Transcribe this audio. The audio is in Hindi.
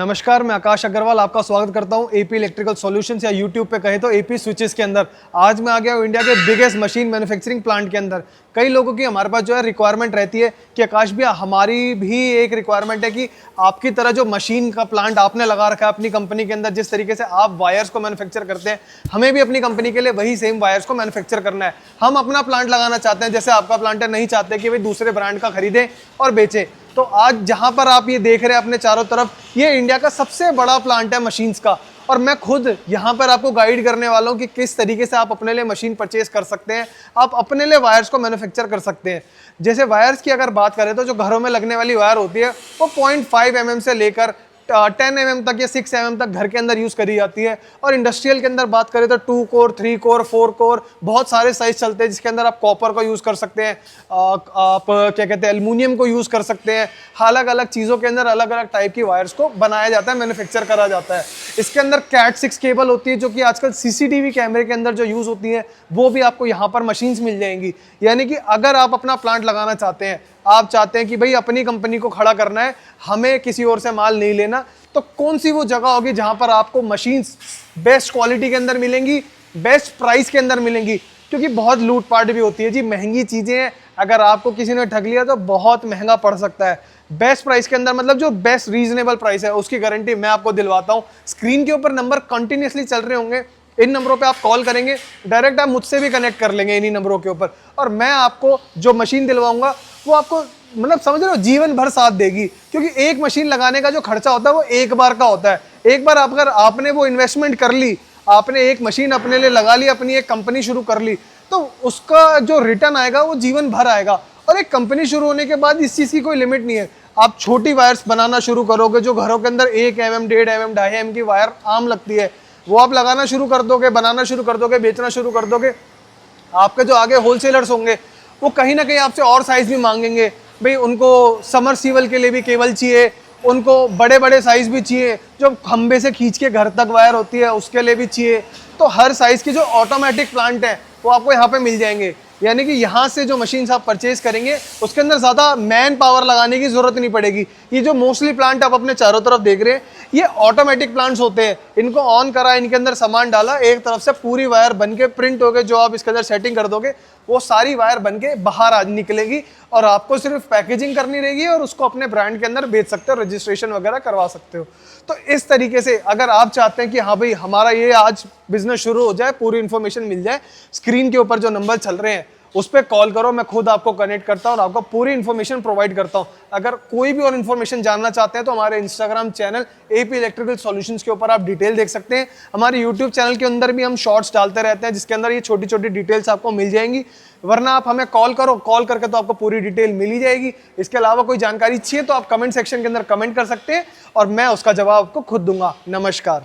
नमस्कार, मैं आकाश अग्रवाल आपका स्वागत करता हूं एपी इलेक्ट्रिकल सॉल्यूशंस या यूट्यूब पे कहे तो एपी स्विचेस के अंदर। आज मैं आ गया हूं इंडिया के बिगेस्ट मशीन मैन्युफैक्चरिंग प्लांट के अंदर। कई लोगों की हमारे पास जो है रिक्वायरमेंट रहती है कि आकाश भैया हमारी भी एक रिक्वायरमेंट है कि आपकी तरह जो मशीन का प्लांट आपने लगा रखा है अपनी कंपनी के अंदर, जिस तरीके से आप वायर्स को मैन्युफैक्चर करते हैं, हमें भी अपनी कंपनी के लिए वही सेम वायर्स को मैन्युफैक्चर करना है। हम अपना प्लांट लगाना चाहते हैं जैसे आपका प्लांट है, नहीं चाहते कि भाई दूसरे ब्रांड का खरीदें और बेचें। तो आज जहां पर आप ये देख रहे हैं अपने चारों तरफ, ये इंडिया का सबसे बड़ा प्लांट है मशीन्स का, और मैं खुद यहाँ पर आपको गाइड करने वाला हूँ कि किस तरीके से आप अपने लिए मशीन परचेज कर सकते हैं, आप अपने लिए वायर्स को मैन्युफैक्चर कर सकते हैं। जैसे वायर्स की अगर बात करें तो जो घरों में लगने वाली वायर होती है वो 0.5 mm से लेकर 10 mm तक या 6 mm तक घर के अंदर यूज करी जाती है। और इंडस्ट्रियल के अंदर बात करें तो 2 कोर, 3 कोर, 4 कोर, बहुत सारे साइज चलते हैं जिसके अंदर आप कॉपर को यूज कर सकते हैं, आप क्या कहते हैं एल्युमिनियम को यूज कर सकते हैं। अलग अलग चीजों के अंदर अलग अलग टाइप की वायर्स को बनाया जाता है, मैन्युफैक्चर करा जाता है। इसके अंदर कैट 6 केबल होती है जो कि आजकल सीसीटीवी कैमरे के अंदर जो यूज होती है वो भी आपको यहाँ पर मशीन्स मिल जाएंगी। यानी कि अगर आप अपना प्लांट लगाना चाहते हैं, आप चाहते हैं कि भाई अपनी कंपनी को खड़ा करना है, हमें किसी और से माल नहीं लेना, तो कौन सी वो जगह होगी जहां पर आपको मशीन्स बेस्ट क्वालिटी के अंदर मिलेंगी, बेस्ट प्राइस के अंदर मिलेंगी। क्योंकि बहुत लूटपाट भी होती है जी, महंगी चीजें हैं, अगर आपको किसी ने ठग लिया तो बहुत महंगा पड़ सकता है। बेस्ट प्राइस के अंदर मतलब जो बेस्ट रीजनेबल प्राइस है उसकी गारंटी मैं आपको दिलवाता हूं। स्क्रीन के ऊपर नंबर कंटिन्यूसली चल रहे होंगे, इन नंबरों पे आप कॉल करेंगे, डायरेक्ट आप मुझसे भी कनेक्ट कर लेंगे इन्हीं नंबरों के ऊपर, और मैं आपको जो मशीन दिलवाऊंगा वो आपको मतलब समझ रहे हो जीवन भर साथ देगी। क्योंकि एक मशीन लगाने का जो खर्चा होता है वो एक बार का होता है। एक बार अगर आपने वो इन्वेस्टमेंट कर ली, आपने एक मशीन अपने लिए लगा ली, अपनी एक कंपनी शुरू कर ली, तो उसका जो रिटर्न आएगा वो जीवन भर आएगा। और एक कंपनी शुरू होने के बाद इस चीज़ की कोई लिमिट नहीं है। आप छोटी वायर्स बनाना शुरू करोगे, जो घरों के अंदर 1 mm, 1.5 mm, 2.5 mm की वायर आम लगती है, वो आप लगाना शुरू कर दोगे, बनाना शुरू कर दोगे, बेचना शुरू कर दोगे। आपके जो आगे होलसेलर्स होंगे वो कहीं ना कहीं आपसे और साइज भी मांगेंगे। भाई उनको समरसीबल के लिए भी केबल चाहिए, उनको बड़े बड़े साइज भी चाहिए, जो खंबे से खींच के घर तक वायर होती है उसके लिए भी चाहिए। तो हर साइज की जो ऑटोमेटिक प्लांट है वो आपको यहाँ पे मिल जाएंगे। यानी कि यहाँ से जो मशीन्स आप परचेज करेंगे उसके अंदर ज़्यादा मैन पावर लगाने की ज़रूरत नहीं पड़ेगी। ये जो मोस्टली प्लांट आप अपने चारों तरफ देख रहे हैं ये ऑटोमेटिक प्लांट्स होते हैं। इनको ऑन करा, इनके अंदर सामान डाला, एक तरफ से पूरी वायर बन के प्रिंट हो गए, जो आप इसके अंदर सेटिंग कर दोगे वो सारी वायर बन के बाहर आ निकलेगी, और आपको सिर्फ पैकेजिंग करनी रहेगी और उसको अपने ब्रांड के अंदर बेच सकते हो, रजिस्ट्रेशन वगैरह करवा सकते हो। तो इस तरीके से अगर आप चाहते हैं कि हाँ भाई हमारा ये आज बिजनेस शुरू हो जाए, पूरी इन्फॉर्मेशन मिल जाए, स्क्रीन के ऊपर जो नंबर चल रहे हैं उस पर कॉल करो, मैं खुद आपको कनेक्ट करता हूँ और आपको पूरी इन्फॉर्मेशन प्रोवाइड करता हूँ। अगर कोई भी और इन्फॉर्मेशन जानना चाहते हैं तो हमारे Instagram channel AP electrical solutions के ऊपर आप डिटेल देख सकते हैं। हमारे यूट्यूब चैनल के अंदर भी हम शॉर्ट्स डालते रहते हैं जिसके अंदर ये छोटी छोटी डिटेल्स आपको मिल जाएंगी। वरना आप हमें कॉल करो, कॉल करके तो आपको पूरी डिटेल मिल ही जाएगी। इसके अलावा कोई जानकारी चाहिए तो आप कमेंट सेक्शन के अंदर कमेंट कर सकते हैं और मैं उसका जवाब आपको खुद दूंगा। नमस्कार।